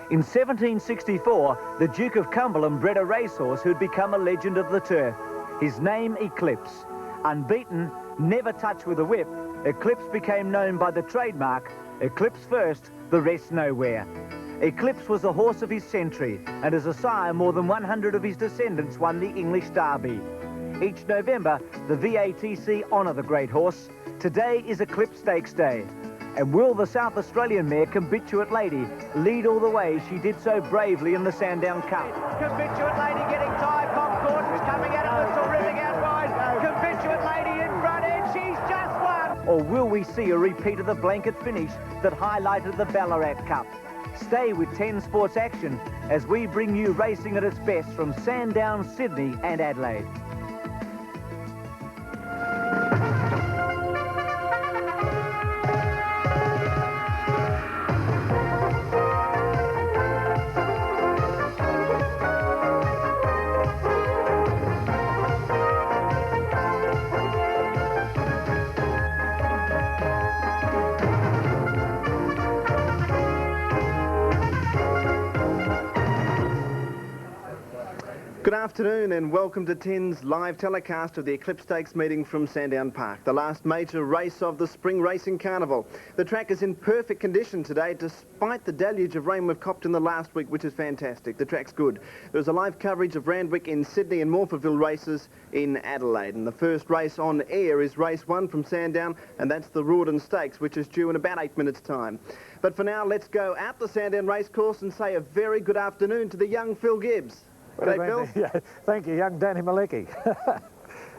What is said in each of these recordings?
In 1764, the Duke of Cumberland bred a racehorse who'd become a legend of the turf. His name, Eclipse. Unbeaten, never touched with a whip, Eclipse became known by the trademark, Eclipse first, the rest nowhere. Eclipse was the horse of his century, and as a sire, more than 100 of his descendants won the English Derby. Each November, the VATC honour the great horse. Today is Eclipse Stakes Day. And will the South Australian mare Combituate Lady lead all the way she did so bravely in the Sandown Cup? Combituate Lady getting tired, Concord is coming out of the terrific out wide. Combituate Lady in front and she's just won. Or will we see a repeat of the blanket finish that highlighted the Ballarat Cup? Stay with 10 Sports Action as we bring you racing at its best from Sandown, Sydney and Adelaide. Good afternoon and welcome to 10's live telecast of the Eclipse Stakes meeting from Sandown Park, the last major race of the Spring Racing Carnival. The track is in perfect condition today despite the deluge of rain we've copped in the last week, which is fantastic. The track's good. There's a live coverage of Randwick in Sydney and Morphettville races in Adelaide. And the first race on air is race 1 from Sandown, and that's the Rawdon Stakes, which is due in about 8 minutes' time. But for now, let's go out the Sandown racecourse and say a very good afternoon to the young Phil Gibbs. G'day, Phil. Yeah, thank you, young Danny Malecki.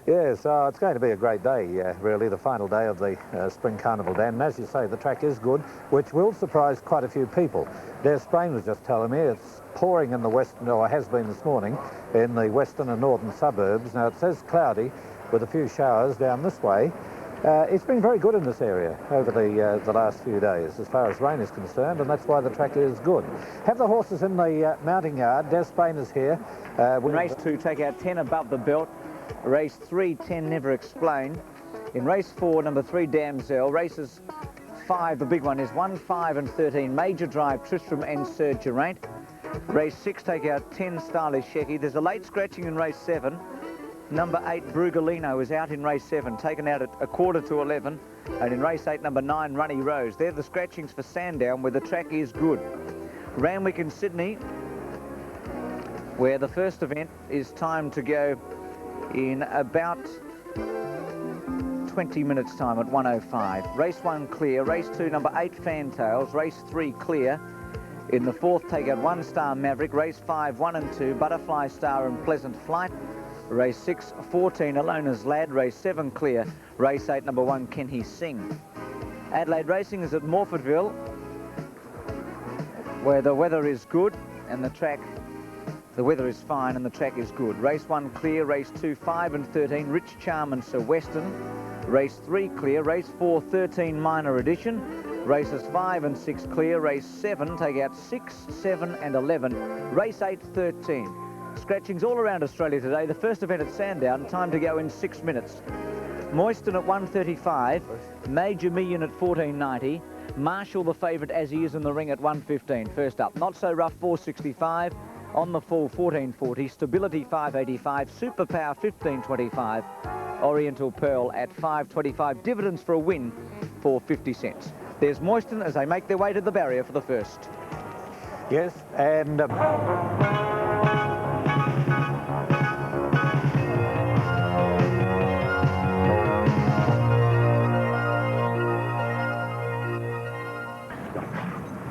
Yes, it's going to be a great day, really, the final day of the Spring Carnival, Dan. And as you say, the track is good, which will surprise quite a few people. Des Spain was just telling me it's pouring in the western, or has been this morning, in the western and northern suburbs. Now, it says cloudy with a few showers down this way. It's been very good in this area over the last few days as far as rain is concerned, and that's why the track is good. Have the horses in the mounting yard. Des Spain is here. In race 2, take out 10 Above the Belt. Race 3, 10 Never Explained. In race 4, number 3, Damsel. Races 5, the big one is 1, 5 and 13, Major Drive, Tristram and Sir Geraint. Race 6, take out 10 Stylish Shecky. There's a late scratching in race 7. Number 8, Brugalino, is out in race 7, taken out at 11:15. And in race 8, number 9, Runny Rose. They're the scratchings for Sandown, where the track is good. Randwick in Sydney, where the first event is timed to go in about 20 minutes' time at 1:05. Race 1 clear. Race 2, number 8, Fantails. Race 3 clear. In the 4th, take out 1 Star Maverick. Race 5, 1 and 2, Butterfly Star and Pleasant Flight. Race 6, 14, Alona's Lad. Race 7 clear. Race 8, number 1, Can He Sing? Adelaide Racing is at Morphettville, where the weather is good and the weather is fine and the track is good. Race 1 clear. Race 2, 5 and 13, Rich Charm and Sir Western. Race 3 clear. Race 4, 13, Minor Edition. Races 5 and 6 clear. Race 7, take out 6, 7 and 11. Race 8, 13. Scratchings all around Australia today. The first event at Sandown, time to go in 6 minutes. Moyston at 1:35, Major Million at 14.90, Marshall the favourite as he is in the ring at 1:15. First up, Not So Rough 4.65, On the Full 14.40, Stability 5.85, Superpower 15.25, Oriental Pearl at 5.25, Dividends for a Win for 50 cents. There's Moyston as they make their way to the barrier for the first. Yes, and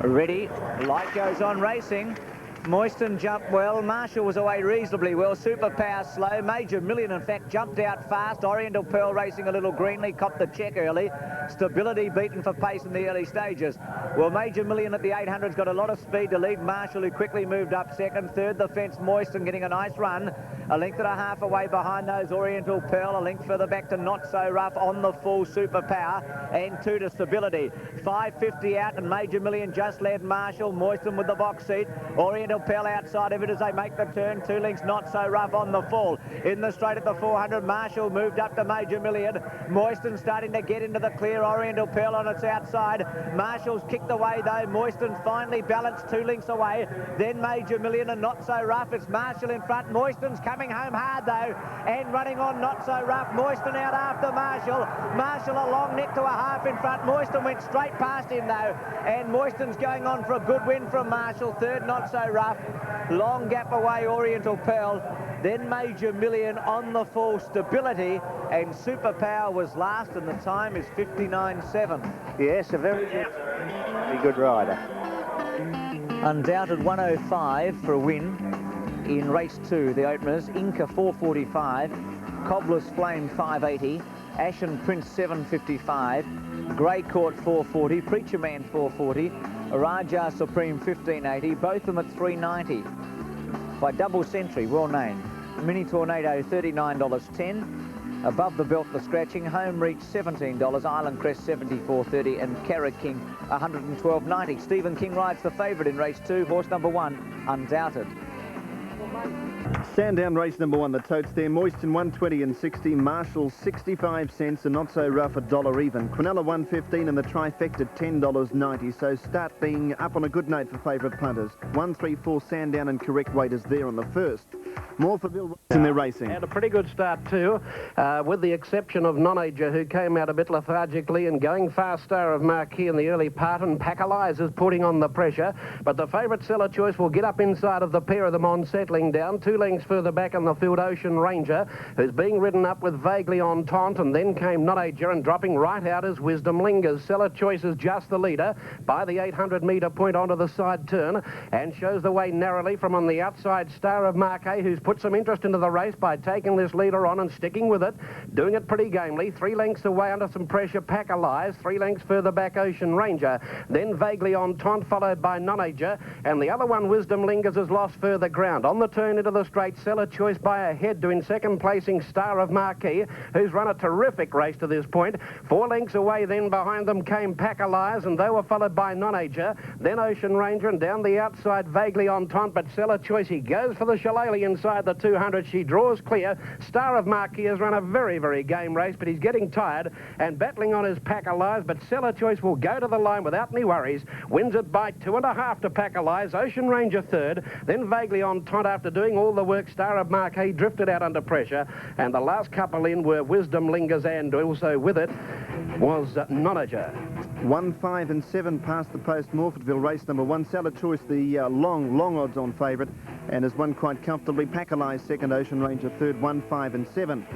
ready, light goes on racing. Moyston jumped well, Marshall was away reasonably well, Superpower slow, Major Million in fact jumped out fast, Oriental Pearl racing a little greenly, copped the check early, Stability beaten for pace in the early stages. Well, Major Million at the 800's got a lot of speed to lead Marshall, who quickly moved up second. Third, the fence, Moyston getting a nice run, a length and a half away behind those, Oriental Pearl, a length further back to Not So Rough, On the Full, Superpower, and 2 to Stability. 5.50 out and Major Million just led Marshall, Moyston with the box seat, Oriental Oriental Pearl outside of it as they make the turn. 2 lengths Not So Rough on the fall. In the straight at the 400, Marshall moved up to Major Million. Moiston starting to get into the clear. Oriental Pearl on its outside. Marshall's kicked away though. Moiston finally balanced 2 lengths away. Then Major Million and Not So Rough. It's Marshall in front. Moiston's coming home hard though and running on Not So Rough. Moiston out after Marshall. Marshall a long neck to a half in front. Moiston went straight past him though, and Moiston's going on for a good win from Marshall. Third Not So Rough. Long gap away Oriental Pearl. Then Major Million on the full Stability, and Superpower was last, and the time is 59.7. Yes, a very good rider. Undoubted 105 for a win in race 2, the openers. Inca 445, Cobbler's Flame 580, Ashen Prince 755, Grey Court 440, Preacher Man 440, Raja Supreme 1580, both of them at 390. By Double Century, well named. Mini Tornado $39.10. Above the Belt, the Scratching. Home Reach $17. Island Crest $74.30, and Carra King $112.90. Stephen King rides the favourite in race 2. Horse number 1, Undoubted. Sandown race number 1, the totes there. Moiston 120 and 60, Marshall 65 cents, and Not So Rough $1 even. Quinella 115 and the Trifecta $10.90. So start being up on a good note for favourite punters. 1, 3, 4 Sandown and correct waiters there on the first. Morphettville in their racing. And a pretty good start too, with the exception of Nonager, who came out a bit lethargically and going fast. Star of Marquee in the early part, and Pacalize is putting on the pressure. But the favourite Seller Choice will get up inside of the pair of them on settling down. 2 lengths further back in the field, Ocean Ranger, who's being ridden up with Vaguely on Taunt, and then came Nonager, and dropping right out as Wisdom Lingers. Seller Choice is just the leader by the 800-metre point onto the side turn, and shows the way narrowly from on the outside. Star of Marquee, who's put some interest into the race by taking this leader on and sticking with it, doing it pretty gamely. 3 lengths away under some pressure, Pacalize. 3 lengths further back, Ocean Ranger. Then Vaguely on Taunt, followed by Nonager, and the other one, Wisdom Lingers, has lost further ground. On the turn into the straight, Seller Choice by a head to in second placing Star of Marquee, who's run a terrific race to this point. 4 lengths away then behind them came Pacalize, and they were followed by Nonager, then Ocean Ranger, and down the outside Vaguely on Taunt. But Seller Choice, he goes for the Shillelagh inside the 200. She draws clear. Star of Marquee has run a very, very game race, but he's getting tired and battling on his Pacalize. But Seller Choice will go to the line without any worries. Wins it by 2.5 to Pacalize. Ocean Ranger third, then Vaguely on Taunt. After doing all the work, Star of Marquee drifted out under pressure, and the last couple in were Wisdom Lingers, and also with it was Nonager. 1, 5 and 7 past the post. Morphettville race number 1. Seller Choice, the long odds on favourite, and has won quite comfortably. Pacalize second, Ocean Ranger third. 1, 5 and 7.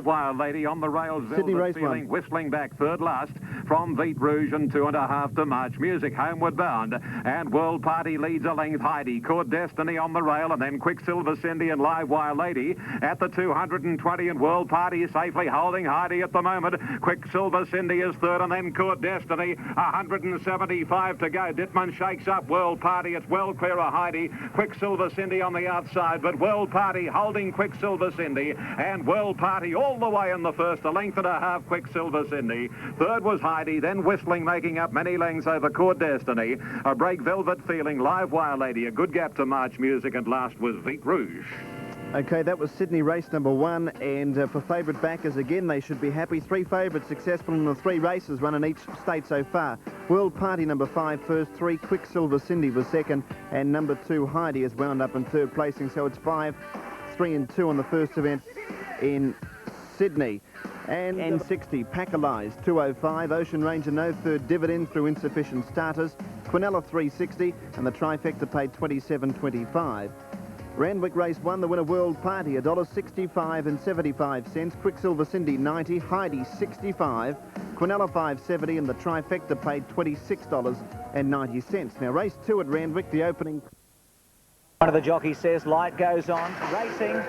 Wild Lady on the rails, Sydney velvet race feeling, 1. whistling back third last from Beat Rouge, and 2.5 to March Music, homeward bound. And World Party leads a length. Heidi, Court Destiny on the rail, and then Quicksilver Cindy and Live Wire Lady at the 220, and World Party safely holding Heidi at the moment. Quicksilver Cindy is third, and then Court Destiny. 175 to go. Dittman shakes up World Party. It's well clear of Heidi. Quicksilver Cindy on the outside, but World Party holding Quicksilver Cindy, and World Party all the way in the first, 1.5 length, Quicksilver Cindy. Third was Heidi, then Whistling, making up many lengths over Court Destiny. A break, Velvet Feeling, Live Wire Lady, a good gap to March Music, and last was Beat Rouge. Okay, that was Sydney race number 1, and for favourite backers, again, they should be happy. 3 favourites successful in the 3 races run in each state so far. World Party number 5 first, 3 Quicksilver Cindy was second, and number 2 Heidi is wound up in third placing. So it's 5, 3 and 2 on the first event in Sydney. And N60, Pacalize 205, Ocean Ranger no third, dividend through insufficient starters. Quinella 360, and the Trifecta paid 27.25. Randwick race 1, the winner World Party, $1.65 and 75 cents. Quicksilver Cindy 90, Heidi 65, Quinella 570, and the Trifecta paid $26.90. Now race 2 at Randwick, the opening. One of the jockeys says light goes on. Racing.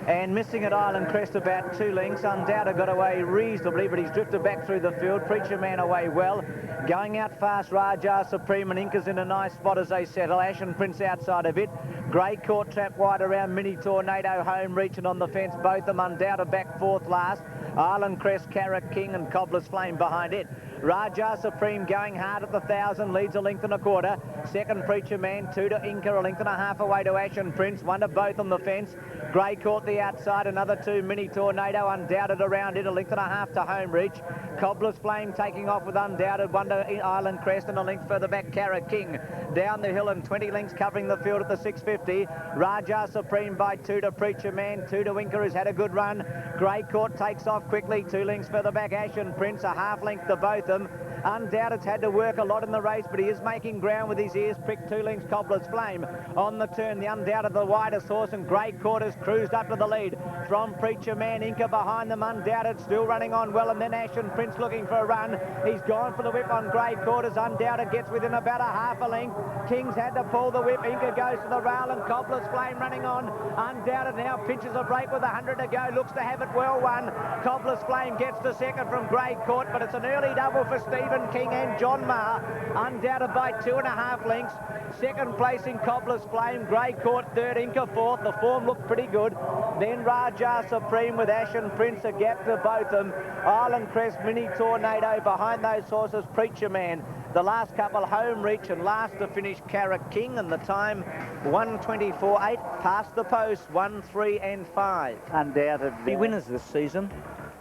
And missing at Island Crest about 2 lengths. Undoubted got away reasonably, but he's drifted back through the field. Preacher Man away well. Going out fast, Raja Supreme and Inca's in a nice spot as they settle. Ashen Prince outside of it. Grey Court trapped wide around Mini Tornado, Home reaching on the fence. Both of them Undoubted back 4th last. Island Crest, Carrot King and Cobbler's Flame behind it. Raja Supreme going hard at the 1,000, leads a length and a quarter. Second Preacher Man, 2 to Inca, a length and a half away to Ashen Prince. 1 to both on the fence. Grey Court the outside, another 2 Mini Tornado, Undoubted around it, a length and a half to Home Reach. Cobbler's Flame taking off with Undoubted, 1 to Island Crest and a length further back Carrot King. Down the hill and 20 lengths covering the field at the 650. Raja Supreme by 2 to Preacher Man, 2 to Inca, who's had a good run. Grey Court takes off quickly, 2 lengths further back Ashen Prince, a half length to both them. Undoubted's had to work a lot in the race, but he is making ground with his ears pricked. 2 lengths Cobbler's Flame. On the turn, the Undoubted the widest horse, and Grey Court has cruised up to the lead. From Preacher Man, Inca behind them, Undoubted still running on well, and then Ashen Prince looking for a run. He's gone for the whip on Grey Court as Undoubted gets within about a half a length. King's had to pull the whip. Inca goes to the rail, and Cobbler's Flame running on. Undoubted now pinches a break with 100 to go. Looks to have it well won. Cobbler's Flame gets to second from Grey Court, but it's an early double for Stephen King and John Marr. Undoubted by 2.5 lengths. Second place in Cobbler's Flame. Grey Court third, Inca fourth. The form looked pretty good. Then Raja Supreme with Ashen Prince, a gap to both them. Island Crest, Mini Tornado behind those horses. Preacher Man. The last couple, Home Reach, and last to finish Carrot King, and the time 1:24.8 past the post, 1, 3 and 5. Undoubted. The winners this season.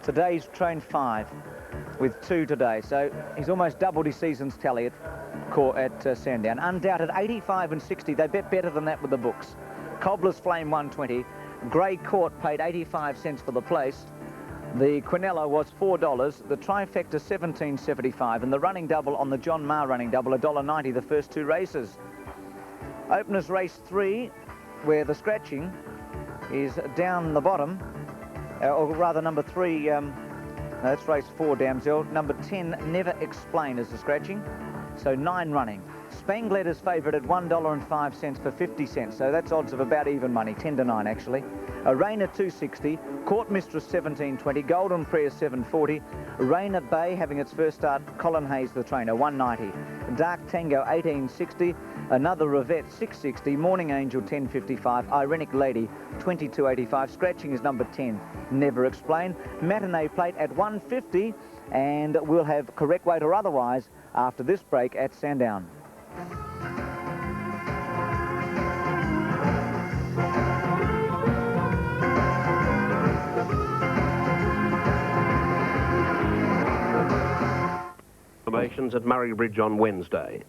Today's trained 5 with 2 today, so he's almost doubled his season's tally at Sandown. Undoubted 85 and 60. They bet better than that with the books. Cobbler's Flame 120. Grey Court paid 85 cents for the place. The Quinella was $4, the trifecta $17.75, and the running double on the John Marr running double $1.90 the first 2 races. Openers race 3, where the scratching is down the bottom, or rather number 3, that's race 4, Damsel. Number 10, Never Explain, is the scratching, so 9 running. Spanglet is favourite at $1.05 for 50 cents, so that's odds of about even money, 10 to 9 actually. Arena 260, Court Mistress 1720, Golden Prayer 740, Rainer Bay having its first start, Colin Hayes the trainer 190, Dark Tango 1860, another Revette 660, Morning Angel 1055, Irenic Lady 2285, scratching is number 10, Never Explain. Matinee plate at 150, and we'll have correct weight or otherwise after this break at Sandown. At Murray Bridge on Wednesday.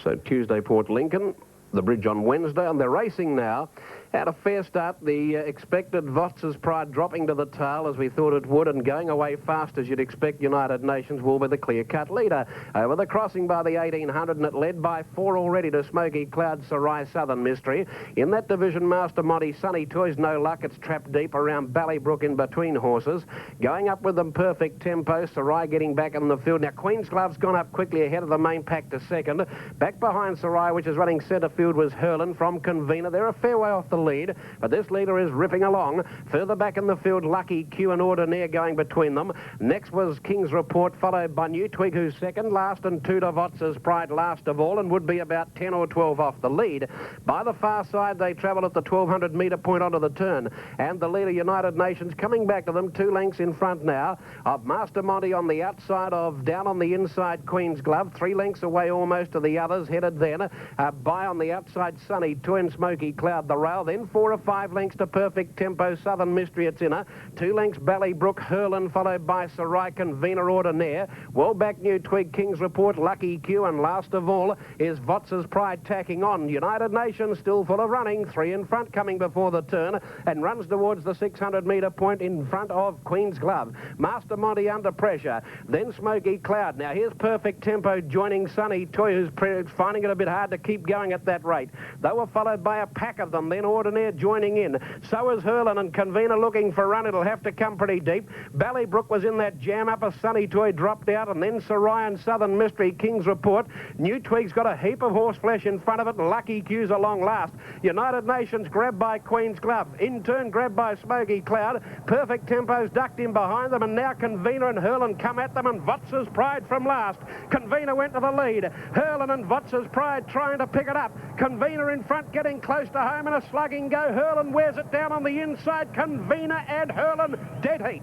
So Tuesday, Port Lincoln, the bridge on Wednesday, and they're racing now. Had a fair start. The expected Votz's Pride dropping to the tail as we thought it would, and going away fast as you'd expect. United Nations will be the clear-cut leader. Over the crossing by the 1800, and it led by 4 already to Smoky Cloud, Sarai Southern Mystery. In that division, Master Monty, Sunny Toys, No Luck. It's trapped deep around Ballybrook in between horses. Going up with them, Perfect Tempo. Sarai getting back in the field. Now, Queen's Glove's gone up quickly ahead of the main pack to second. Back behind Sarai, which is running centre field, was Hurlin from Convener. They're a fair way off the lead, but this leader is ripping along. Further back in the field, Lucky Q and Ordinaire going between them. Next was King's Report, followed by New Twig, who's second. Last and 2 to Votz's Pride last of all, and would be about 10 or 12 off the lead. By the far side, they travel at the 1200 metre point onto the turn, and the leader, United Nations, coming back to them 2 lengths in front now of Master Monty on the outside of down on the inside Queen's Glove, 3 lengths away almost to the others, headed then by on the outside Sunny Twin Smoky Cloud the rail, then 4 or 5 lengths to Perfect Tempo, Southern Mystery, it's inner, 2 lengths Ballybrook, Hurlin, followed by Sarai, Convener, Ordinaire, well back New Twig, King's Report, Lucky Q, and last of all is Votz's Pride tacking on. United Nations still full of running, 3 in front coming before the turn, and runs towards the 600 metre point in front of Queen's Glove. Master Monty under pressure, then Smoky Cloud. Now here's Perfect Tempo joining Sunny Toy, who's finding it a bit hard to keep going at that rate. They were followed by a pack of them, then Ordinaire joining in. So is Hurlin and Convener looking for run. It'll have to come pretty deep. Ballybrook was in that jam up. A Sunny Toy dropped out, and then Sarai and Southern Mystery, King's Report. New Twig's got a heap of horse flesh in front of it, and Lucky Q's along last. United Nations grabbed by Queen's Club. In turn, grabbed by Smoky Cloud. Perfect Tempo's ducked in behind them, and now Convener and Hurlin come at them, and Votz's Pride from last. Convener went to the lead. Hurlin and Votz's Pride trying to pick it up. Convener in front, getting close to home, and a slugging go. Hurlin wears it down on the inside. Convener and Hurlin dead heat.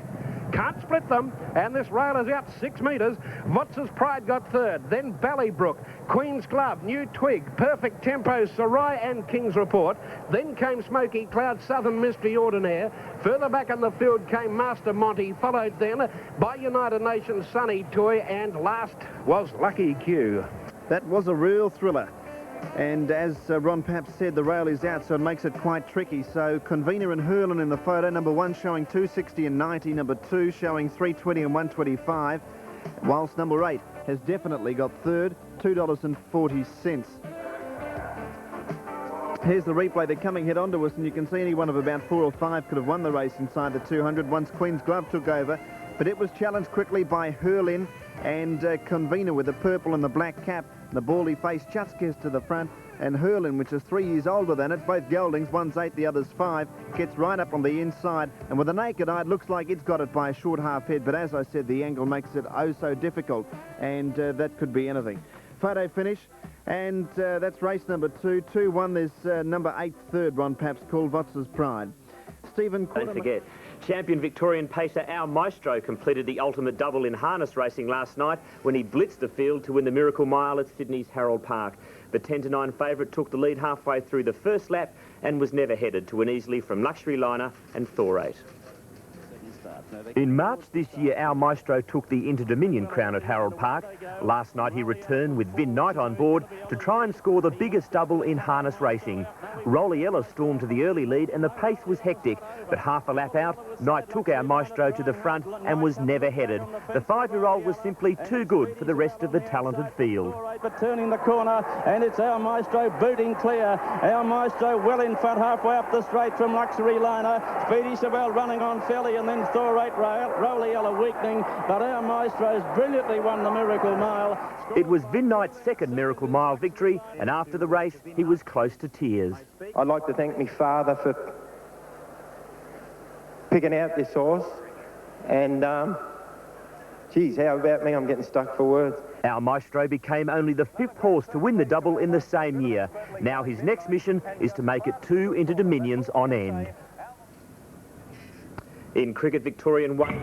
Can't split them, and this rail is out 6 metres. Votz's Pride got third, then Ballybrook, Queen's Club, New Twig, Perfect Tempo, Sarai and King's Report. Then came Smoky Cloud, Southern Mystery, Ordinaire. Further back in the field came Master Monty, followed then by United Nations, Sunny Toy, and last was Lucky Q. That was a real thriller. And as Ron Paps said, the rail is out, so it makes it quite tricky. So Convener and Hurlin in the photo, number 1 showing 260 and 90, number 2 showing 320 and 125, whilst number 8 has definitely got third, $2.40. Here's the replay. They're coming head on to us, and you can see any one of about 4 or 5 could have won the race inside the 200 once Queen's Glove took over. But it was challenged quickly by Hurlin and Convener with the purple and the black cap. The bally-faced Chutskis to the front, and Hurlin, which is 3 years older than it, both geldings, one's 8, the other's 5, gets right up on the inside, and with the naked eye, it looks like it's got it by a short half head, but as I said, the angle makes it oh so difficult, and that could be anything. Photo finish, and that's race number 2. 2-1, there's number 8 third, Ron Paps, called Votz's Pride. Stephen... Don't forget, champion Victorian pacer Our Maestro completed the ultimate double in harness racing last night when he blitzed the field to win the Miracle Mile at Sydney's Harold Park. The 10-9 favourite took the lead halfway through the first lap and was never headed to win easily from Luxury Liner and Thorate. In March this year, Our Maestro took the Inter-Dominion crown at Harold Park. Last night he returned with Vin Knight on board to try and score the biggest double in harness racing. Rolly Ella stormed to the early lead and the pace was hectic, but half a lap out, Knight took Our Maestro to the front and was never headed. The 5-year-old was simply too good for the rest of the talented field. But turning the corner, and it's Our Maestro booting clear. Our Maestro well in front, halfway up the straight from Luxury Liner. Speedy Savell running on Felly, and then Thorate Rolly Ella weakening, but Our Maestro's brilliantly won the Miracle Mile. It was Vin Knight's second Miracle Mile victory, and after the race, he was close to tears. I'd like to thank my father for picking out this horse, and geez, how about me? I'm getting stuck for words. Our Maestro became only the 5th horse to win the double in the same year. Now his next mission is to make it 2 Inter-Dominions on end. In cricket, Victorian won.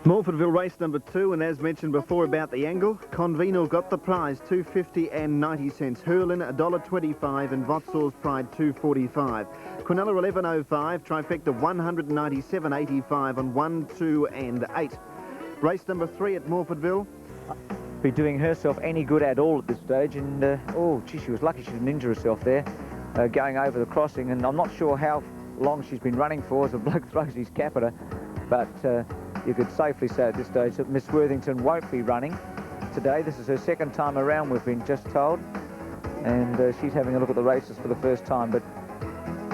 Morfordville race number 2, and as mentioned before about the angle, Convener got the prize, 2.50 and 90 cents. Hurlin, $1.25, and Votz's Pride, 2.45. Quinella, 11.05, Trifecta, 197.85 on 1, 2 and 8. Race number 3 at Morfordville. Be doing herself any good at all at this stage, and oh gee, she was lucky she didn't injure herself there going over the crossing, and I'm not sure how long she's been running for as a bloke throws his cap at her, but you could safely say at this stage that Miss Worthington won't be running today. This is her second time around, we've been just told, and she's having a look at the races for the first time, but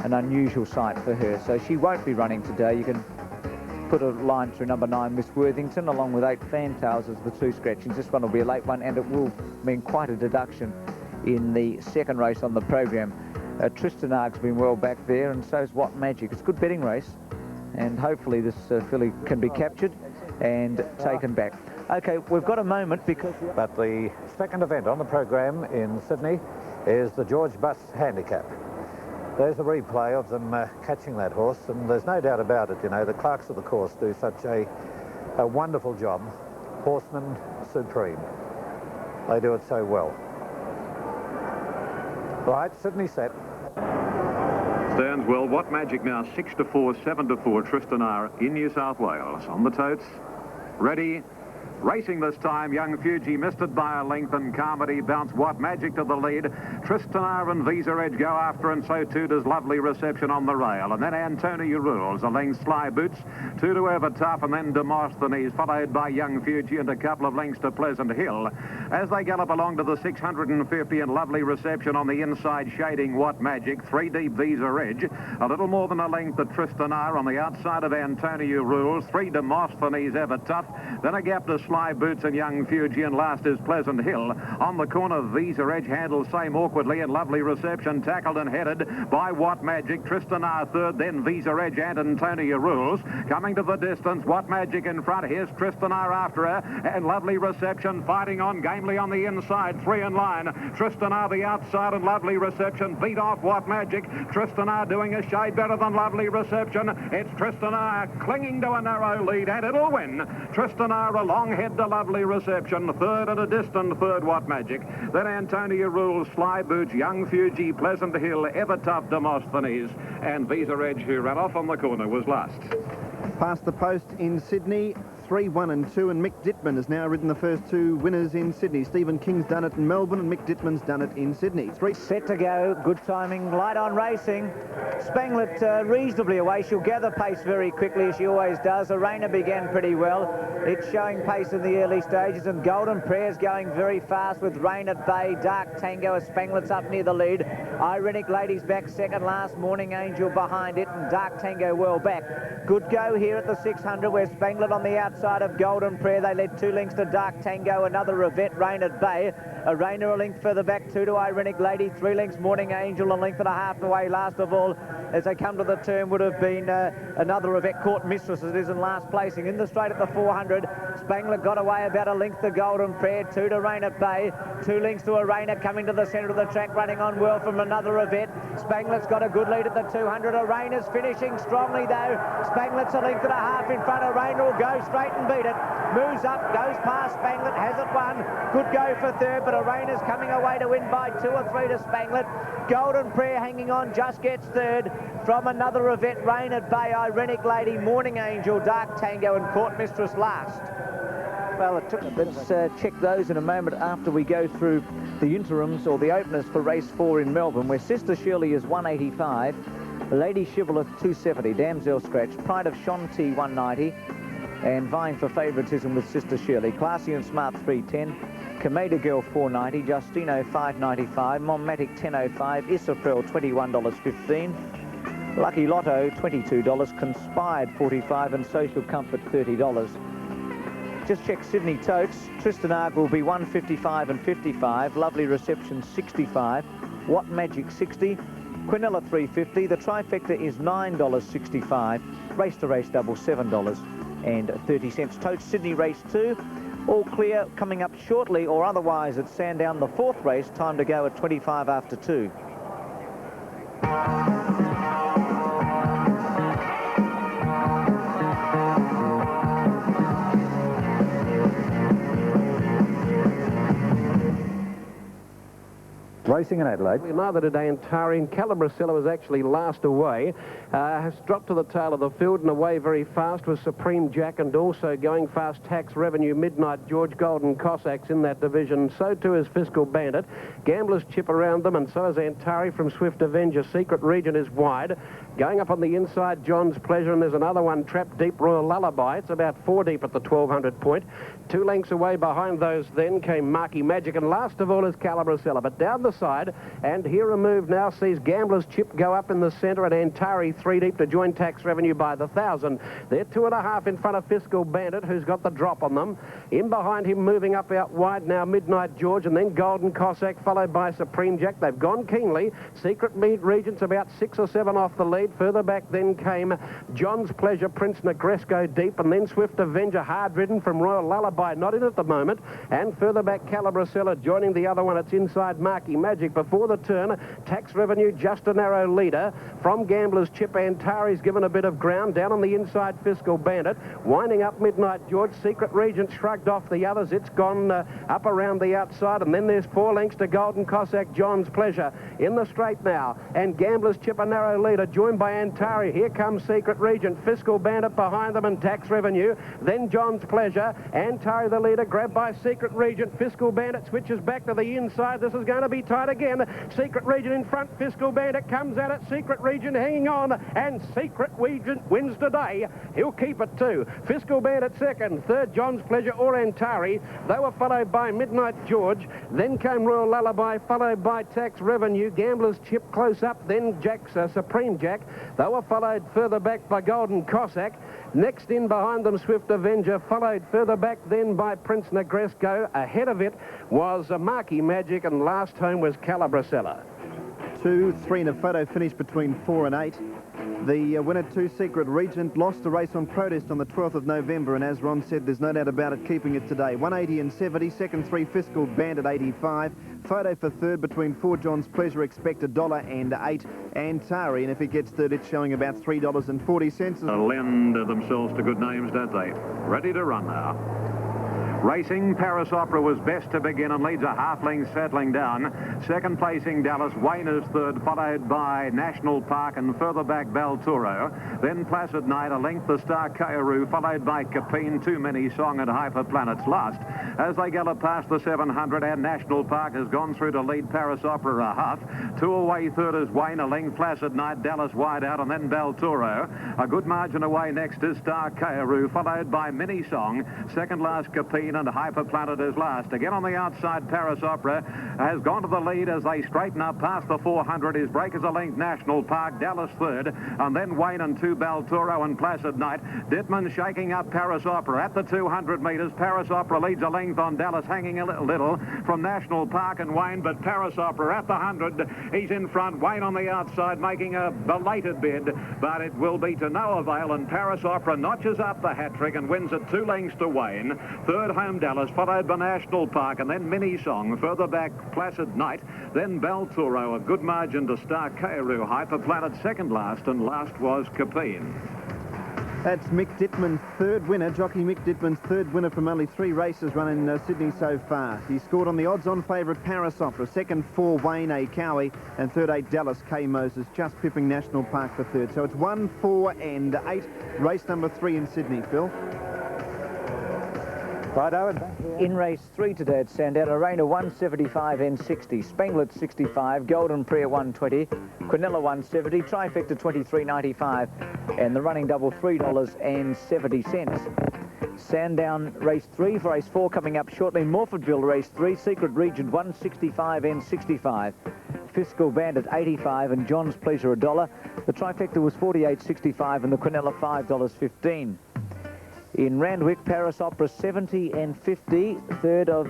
an unusual sight for her, so she won't be running today. You can put a line through number 9, Miss Worthington, along with 8 Fantails as the 2 scratchings. This one will be a late one, and it will mean quite a deduction in the second race on the program. Tristan Ark's been well back there, and so's What Magic. It's a good betting race, and hopefully this filly can be captured and taken back. Okay, we've got a moment because... But the second event on the program in Sydney is the George Buss Handicap. There's a replay of them catching that horse, and there's no doubt about it, you know, the clerks of the course do such a wonderful job. Horsemen supreme. They do it so well. Right, Sydney set. Stands well. What Magic now 6-4, 7-4. Tristan R in New South Wales. On the totes. Ready. Racing this time, Young Fuji missed it by a length, and Carmody bounced What Magic to the lead. Tristanar and Visa Edge go after, and so too does Lovely Reception on the rail. And then Antonia Rules, a length Sly Boots, 2 to Ever Tough, and then Demosthenes, followed by Young Fuji and a couple of lengths to Pleasant Hill. As they gallop along to the 650, and Lovely Reception on the inside, shading What Magic, 3 deep Visa Edge, a little more than a length to Tristanar on the outside of Antonia Rules, 3 Demosthenes, Ever Tough, then a gap to Sly Boots and Young Fuji, and last is Pleasant Hill. On the corner, Visa Edge handles same awkwardly, and Lovely Reception tackled and headed by What Magic. Tristanar third, then Visa Edge and Antonia Rules. Coming to the distance, What Magic in front. Here's Tristanar after her, and Lovely Reception fighting on gamely on the inside. 3 in line. Tristanar the outside, and Lovely Reception beat off What Magic. Tristanar doing a shade better than Lovely Reception. It's Tristanar clinging to a narrow lead, and it'll win. Tristanar a long head to Lovely Reception, third at a distant third What Magic. Then Antonia Rules, Sly Boots, Young Fuji, Pleasant Hill, Ever Tough, Demosthenes, and Visa Edge, who ran off on the corner, was last. Past the post in Sydney, 3, 1 and 2, and Mick Dittman has now ridden the first 2 winners in Sydney. Stephen King's done it in Melbourne, and Mick Dittman's done it in Sydney. 3 set to go, good timing, light on racing. Spanglet reasonably away. She'll gather pace very quickly, as she always does. Arena began pretty well. It's showing pace in the early stages, and Golden Prayer's going very fast with Rain at Bay. Dark Tango as Spanglet's up near the lead. Irenic Lady's back second last, Morning Angel behind it, and Dark Tango well back. Good go here at the 600, where Spanglet on the outside of Golden Prayer. They led 2 lengths to Dark Tango, another Revette, Rain at Bay. Arena a length further back, 2 to Irenic Lady, 3 lengths Morning Angel, a length and a half away. Last of all, as they come to the turn, would have been another Revette, Court Mistress, as it is in last placing. In the straight at the 400, Spangler got away about a length to Golden Prayer, 2 to Rain at Bay, 2 lengths to Arena coming to the centre of the track, running on well from another Revette. Spanglet's got a good lead at the 200. Arena's finishing strongly though. Spanglet's a length and a half in front. Arena will go straight and beat it. Moves up, goes past Spanglet, has it won. Good go for third, but Arena's coming away to win by 2 or 3 to Spanglet. Golden Prayer hanging on, just gets third from another Revette, Rain at Bay, Irenic Lady, Morning Angel, Dark Tango, and Court Mistress last. Well, it took. Let's check those in a moment after we go through the interims or the openers for race 4 in Melbourne, where Sister Shirley is 185, Lady Shibboleth 270, Damsel Scratch, Pride of Shanti 190, and vying for favouritism with Sister Shirley, Classy and Smart 310, Kameda Girl 490, Justino 595, Mommatic 1005, Isafrel $21.15, Lucky Lotto $22, Conspired $45, and Social Comfort $30. Just check Sydney Totes. Tristanar will be 155 and 55, Lovely Reception 65, What Magic 60, Quinella 350. The trifecta is $9.65, race to race double $7.30. Totes Sydney race 2. All clear, coming up shortly or otherwise at Sandown, the 4th race, time to go at 25 after 2. Racing in Adelaide. Neither did Antari, and Calabrasella was actually last away. Has dropped to the tail of the field and away very fast was Supreme Jack, and also going fast Tax Revenue, Midnight George, Golden Cossacks in that division. So too is Fiscal Bandit. Gamblers chip around them, and so is Antari from Swift Avenger. Secret Region is wide. Going up on the inside, John's Pleasure, and there's another one trapped deep, Royal Lullaby. It's about 4 deep at the 1200 point. 2 lengths away behind those then came Marky Magic, and last of all is Calabrasella. But down the side, and here a move now sees Gambler's Chip go up in the centre, and Antari 3 deep to join Tax Revenue by the 1,000. They're 2.5 in front of Fiscal Bandit, who's got the drop on them. In behind him, moving up out wide now, Midnight George, and then Golden Cossack, followed by Supreme Jack. They've gone keenly. Secret Meat Regent's about 6 or 7 off the lead. Further back then came John's Pleasure, Prince Negresco deep, and then Swift Avenger, hard-ridden from Royal Lullaby, not in at the moment. And further back, Calabrasella joining the other one. It's inside Marky Magic. Magic before the turn. Tax Revenue just a narrow leader. From Gambler's Chip, Antari's given a bit of ground. Down on the inside, Fiscal Bandit. Winding up Midnight George. Secret Regent shrugged off the others. It's gone up around the outside, and then there's 4 lengths to Golden Cossack, John's Pleasure. In the straight now, and Gambler's Chip a narrow leader, joined by Antari. Here comes Secret Regent. Fiscal Bandit behind them, and Tax Revenue. Then John's Pleasure. Antari the leader, grabbed by Secret Regent. Fiscal Bandit switches back to the inside. This is going to be tight again. Secret Regent in front. Fiscal Bandit comes at it. Secret Regent hanging on, and Secret Regent wins today. He'll keep it too. Fiscal Bandit second. Third, John's Pleasure or Antari. They were followed by Midnight George. Then came Royal Lullaby, followed by Tax Revenue. Gambler's Chip close up. Then Jack's Supreme Jack. They were followed further back by Golden Cossack. Next in behind them, Swift Avenger, followed further back then by Prince Negresco. Ahead of it was Marquee Magic, and last home was Calabrasella. 2, 3 and a photo finish between 4 and 8. The winner, 2 Secret Regent, lost the race on protest on the 12th of November, and as Ron said, there's no doubt about it, keeping it today. 180 and 70, second 3 Fiscal Bandit 85. Photo for third between 4 John's Pleasure, expect $1 and 8 Antari, and if it gets third, it's showing about $3.40. Lend themselves to good names, don't they? Ready to run now. Racing, Paris Opera was best to begin and leads a half length settling down. Second placing Dallas, Wayne is third, followed by National Park and further back Baltoro. Then Placid Night, a length the Star Kairu, followed by Capine, Too Many Song and Hyper Planets last. As they gallop past the 700, and National Park has gone through to lead Paris Opera a half. 2 away third is Wayne, a length Placid Night, Dallas wide out, and then Baltoro. A good margin away next is Star Kairu, followed by Mini Song. Second last Capine, and Hyper Planet is last. Again on the outside, Paris Opera has gone to the lead as they straighten up past the 400. His break is a length National Park, Dallas third, and then Wayne and 2 Baltoro and Placid Night. Dittman shaking up Paris Opera at the 200 metres. Paris Opera leads a length on Dallas, hanging a little from National Park and Wayne, but Paris Opera at the 100. He's in front, Wayne on the outside making a belated bid, but it will be to no avail, and Paris Opera notches up the hat-trick and wins it 2 lengths to Wayne. Third home Dallas, followed by National Park, and then Mini Song. Further back, Placid Night, then Baltoro, a good margin to Star Kairu. Hyper Planet second last, and last was Capine. That's Mick Dittman's third winner, jockey Mick Dittman's third winner from only 3 races run in Sydney so far. He scored on the odds-on favourite Paris Opera, second 4 Wayne A. Cowie, and third 8 Dallas K. Moses, just pipping National Park for third. So it's 1, 4 and 8, race number 3 in Sydney, Phil. Right, Owen. In race 3 today at Sandown, Arena 175 and 60, Spanglet 65, Golden Prayer 120, Quinella 170, Trifecta 23.95, and the running double $3.70. Sandown race 3 for race 4 coming up shortly. Morfordville race 3, Secret Regent 165 and 65. Fiscal Bandit 85 and John's Pleasure $1. The Trifecta was 48.65 and the Quinella $5.15. In Randwick, Paris Opera 70 and 50, third of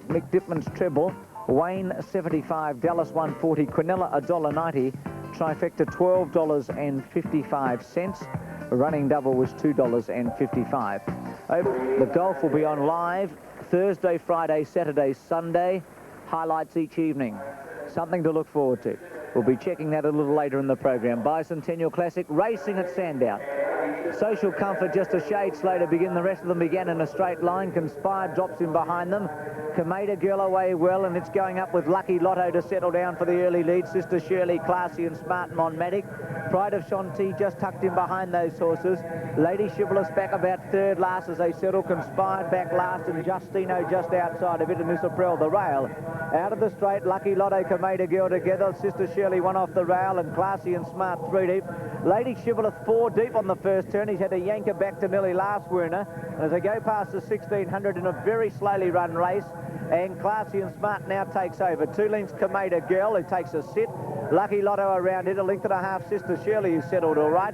Mick Dittman's treble. Wayne 75, Dallas 140, Quinella $1.90, Trifecta $12.55. Running double was $2.55. The golf will be on live Thursday, Friday, Saturday, Sunday. Highlights each evening. Something to look forward to. We'll be checking that a little later in the program. Bicentennial Classic racing at Sandown. Social Comfort just a shade slow to begin. The rest of them began in a straight line. Conspire drops in behind them. Kameda Girl away well, and it's going up with Lucky Lotto to settle down for the early lead. Sister Shirley, Classy and Smart Monmatic. Pride of Shanti just tucked in behind those horses. Lady Shibboleth back about third last as they settle. Conspired back last, and Justino just outside of it, and this April the rail. Out of the straight, Lucky Lotto, Kameda Girl together. Sister Shirley one off the rail, and Classy and Smart 3 deep. Lady Shibboleth 4 deep on the first turn. He's had to yank her back to nearly last Werner. And as they go past the 1600 in a very slowly run race, and Classy and Smart now takes over. 2 lengths Kameda Girl, who takes a sit. Lucky Lotto around it, a length and a half Sister Shirley, who settled all right.